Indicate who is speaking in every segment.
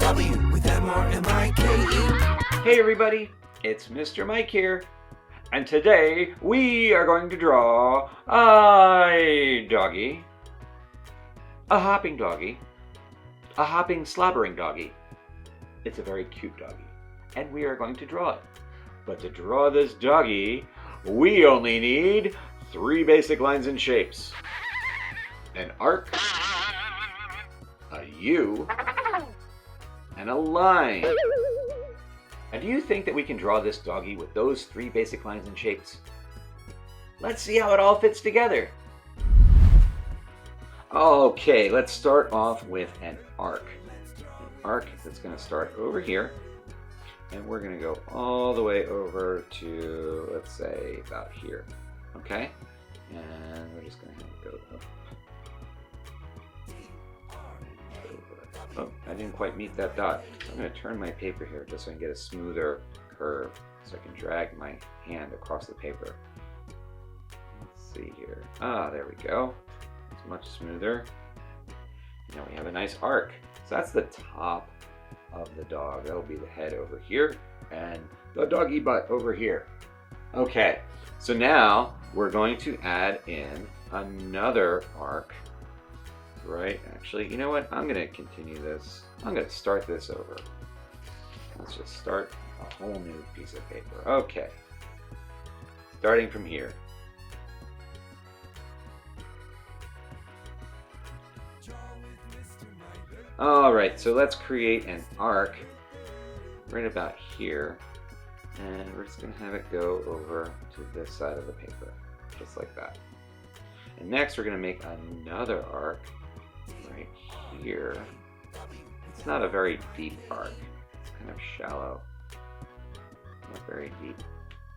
Speaker 1: W with MRMIKE.
Speaker 2: Hey everybody, it's Mr. Mike here, and today we are going to draw a doggy, a hopping doggy, a hopping slobbering doggy. It's a very cute doggy, and we are going to draw it. But to draw this doggy, we only need 3 basic lines and shapes. An arc, a U, and a line. And do you think that we can draw this doggy with those 3 basic lines and shapes? Let's see how it all fits together. Okay, let's start off with an arc. An arc that's going to start over here, and we're going to go all the way over to, let's say, about here. Okay? And we're just going to have it go up. Oh, I didn't quite meet that dot. I'm going to turn my paper here just so I can get a smoother curve, so I can drag my hand across the paper. Let's see here. Ah, there we go. It's much smoother. Now we have a nice arc. So that's the top of the dog. That'll be the head over here and the doggy butt over here. Okay, so now we're going to add in another arc. Right, actually, you know what? I'm going to continue this. I'm going to start this over. Let's just start a whole new piece of paper. Okay. Starting from here. Alright, so let's create an arc right about here. And we're just going to have it go over to this side of the paper. Just like that. And next we're going to make another arc right here. It's not a very deep arc. It's kind of shallow. Not very deep.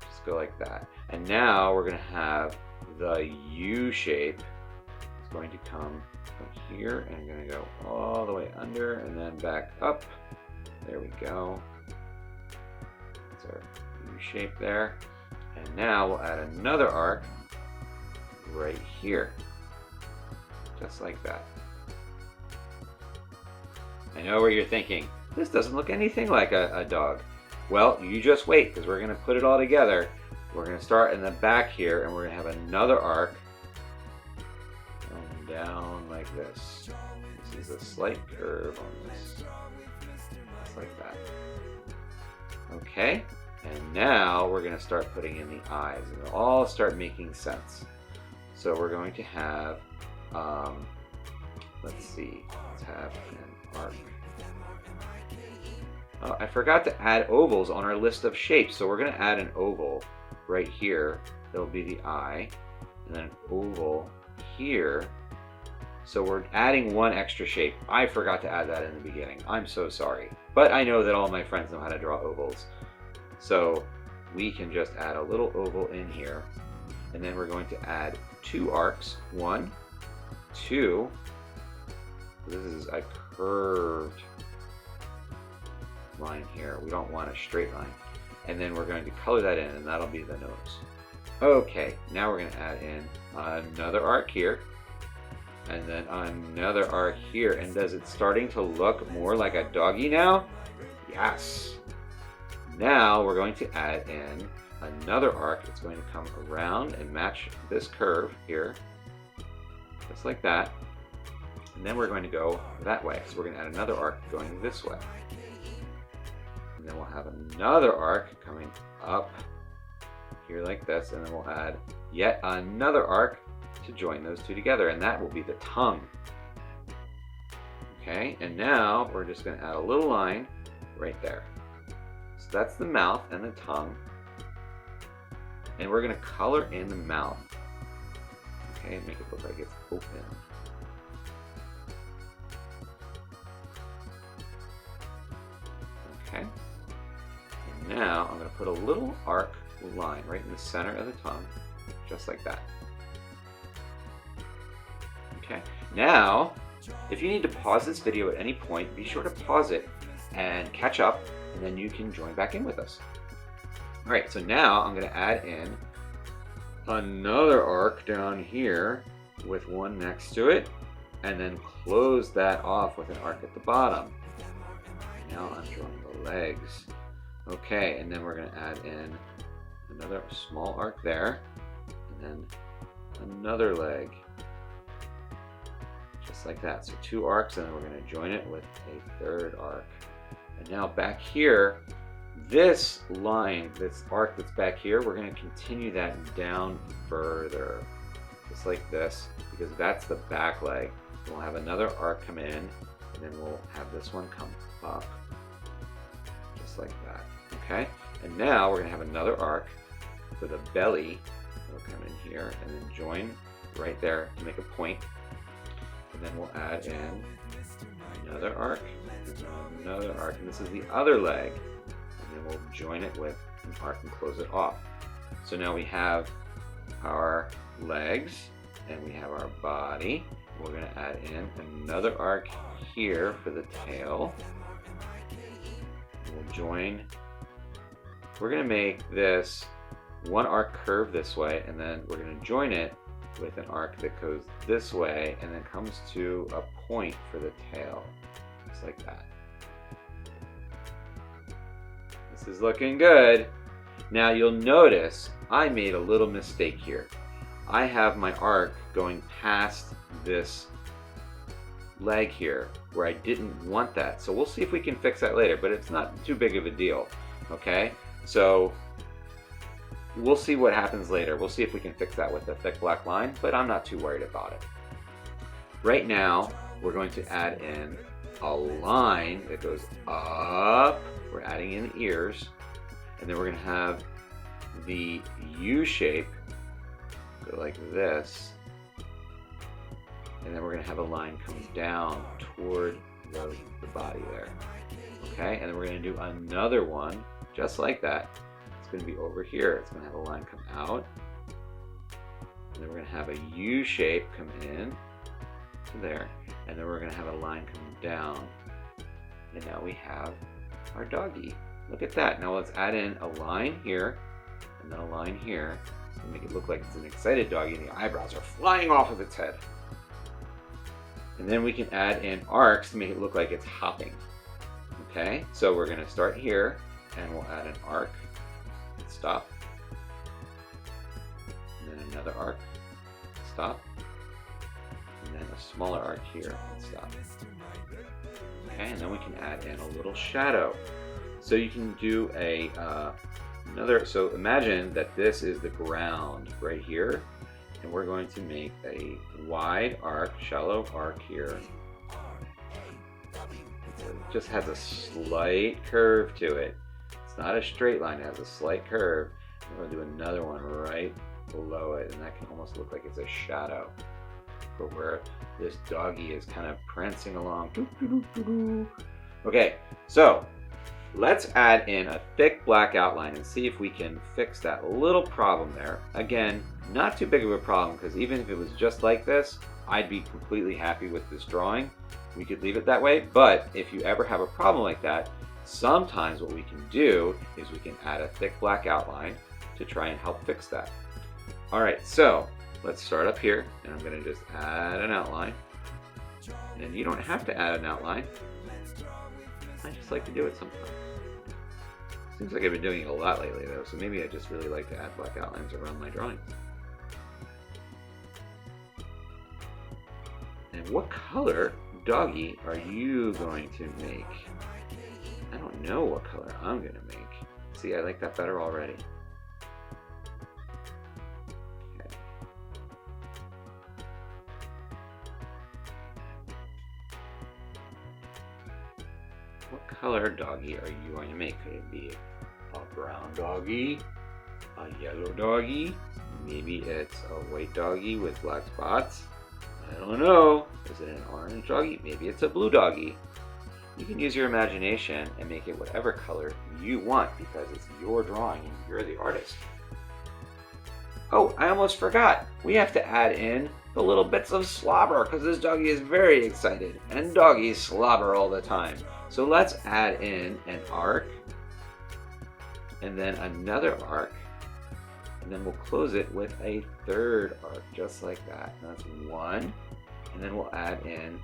Speaker 2: Just go like that. And now we're going to have the U shape. It's going to come from here and going to go all the way under and then back up. There we go. That's our U shape there. And now we'll add another arc right here. Just like that. I know what you're thinking. This doesn't look anything like a dog. Well, you just wait, because we're going to put it all together. We're going to start in the back here, and we're going to have another arc going down like this. This is a slight curve on this. Just like that. Okay, and now we're going to start putting in the eyes, and they'll all start making sense. So we're going to have, let's see, let's have an arc. I forgot to add ovals on our list of shapes, so we're going to add an oval right here. That'll be the eye, and then an oval here. So we're adding 1 extra shape. I forgot to add that in the beginning. I'm so sorry. But I know that all my friends know how to draw ovals. So we can just add a little oval in here, and then we're going to add 2 arcs. 1, 2. This is a curved line here. We don't want a straight line. And then we're going to color that in, and that'll be the nose. Okay, now we're going to add in another arc here, and then another arc here. And does it starting to look more like a doggy now? Yes. Now we're going to add in another arc. It's going to come around and match this curve here, just like that. And then we're going to go that way. So we're going to add another arc going this way. And then we'll have another arc coming up here like this. And then we'll add yet another arc to join those 2 together. And that will be the tongue. Okay, and now we're just going to add a little line right there. So that's the mouth and the tongue. And we're going to color in the mouth. Okay, make it look like it's open. Okay. And now I'm going to put a little arc line right in the center of the tongue, just like that. Okay. Now, if you need to pause this video at any point, be sure to pause it and catch up, and then you can join back in with us. All right, so now I'm going to add in another arc down here with 1 next to it, and then close that off with an arc at the bottom. Now I'm drawing the legs. Okay, and then we're going to add in another small arc there, and then another leg, just like that. So 2 arcs, and then we're going to join it with a 3rd arc. And now back here, this line, this arc that's back here, we're going to continue that down further, just like this, because that's the back leg. We'll have another arc come in, and then we'll have this one come up, just like that. Okay, and now we're going to have another arc for the belly. It'll come in here and then join right there to make a point. And then we'll add in another arc, and this is the other leg. And then we'll join it with an arc and close it off. So now we have our legs and we have our body. We're going to add in another arc here for the tail. We'll join. We're going to make this one arc curve this way, and then we're going to join it with an arc that goes this way and then comes to a point for the tail, just like that. This is looking good. Now you'll notice I made a little mistake here. I have my arc going past this leg here where I didn't want that. So we'll see if we can fix that later, but it's not too big of a deal. Okay, so we'll see what happens later. We'll see if we can fix that with the thick black line, but I'm not too worried about it. Right now, we're going to add in a line that goes up. We're adding in the ears, and then we're going to have the U shape, go like this, and then we're going to have a line come down toward the body there. Okay, and then we're going to do another one just like that. It's going to be over here. It's going to have a line come out, and then we're going to have a U shape come in to there, and then we're going to have a line come down, and now we have our doggy. Look at that. Now let's add in a line here and then a line here and make it look like it's an excited doggy and the eyebrows are flying off of its head. And then we can add in arcs to make it look like it's hopping. Okay, so we're going to start here and we'll add an arc and stop, and then another arc, stop, and then a smaller arc here and stop. Okay, and then we can add in a little shadow. So you can do so imagine that this is the ground right here, and we're going to make a wide arc, shallow arc here. It just has a slight curve to it. It's not a straight line, it has a slight curve. And we'll do another one right below it, and that can almost look like it's a shadow for where this doggy is kind of prancing along. Okay, so let's add in a thick black outline and see if we can fix that little problem there. Again, not too big of a problem, because even if it was just like this, I'd be completely happy with this drawing. We could leave it that way, but if you ever have a problem like that, sometimes what we can do is we can add a thick black outline to try and help fix that. Alright, so let's start up here, and I'm going to just add an outline. And you don't have to add an outline. I just like to do it sometimes. Seems like I've been doing it a lot lately though, so maybe I just really like to add black outlines around my drawings. And what color doggy are you going to make? I don't know what color I'm going to make. See, I like that better already. Okay. What color doggy are you going to make? Could it be a brown doggy? A yellow doggy? Maybe it's a white doggy with black spots? I don't know. Is it an orange doggy? Maybe it's a blue doggy. You can use your imagination and make it whatever color you want, because it's your drawing and you're the artist. Oh, I almost forgot. We have to add in the little bits of slobber, because this doggy is very excited and doggies slobber all the time. So let's add in an arc and then another arc, and then we'll close it with a third arc, just like that. And that's 1, And then we'll add in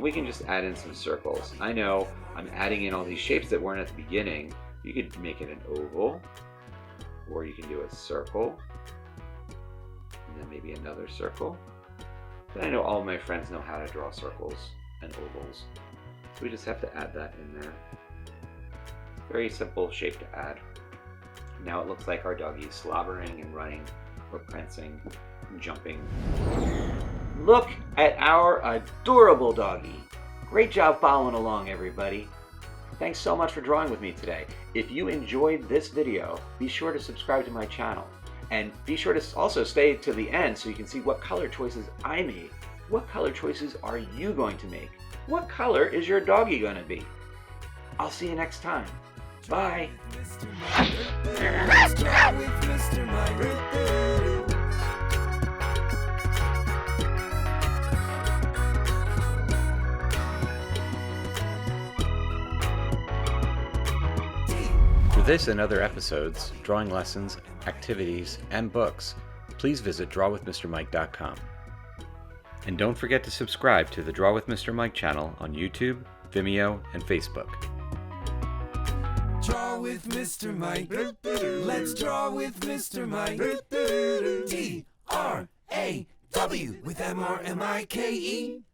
Speaker 2: we can just add in some circles. I know I'm adding in all these shapes that weren't at the beginning. You could make it an oval, or you can do a circle, and then maybe another circle. But I know all my friends know how to draw circles and ovals. So we just have to add that in there. Very simple shape to add. Now it looks like our doggy is slobbering and running, or prancing, and jumping. Look at our adorable doggy. Great job following along, everybody. Thanks so much for drawing with me today. If you enjoyed this video, be sure to subscribe to my channel. And be sure to also stay to the end so you can see what color choices I made. What color choices are you going to make? What color is your doggy going to be? I'll see you next time. Bye. For this and other episodes, drawing lessons, activities, and books, please visit drawwithmrmike.com. And don't forget to subscribe to the Draw with Mr. Mike channel on YouTube, Vimeo, and Facebook.
Speaker 1: Draw with Mr. Mike. Let's draw with Mr. Mike. DRAW with MRMIKE.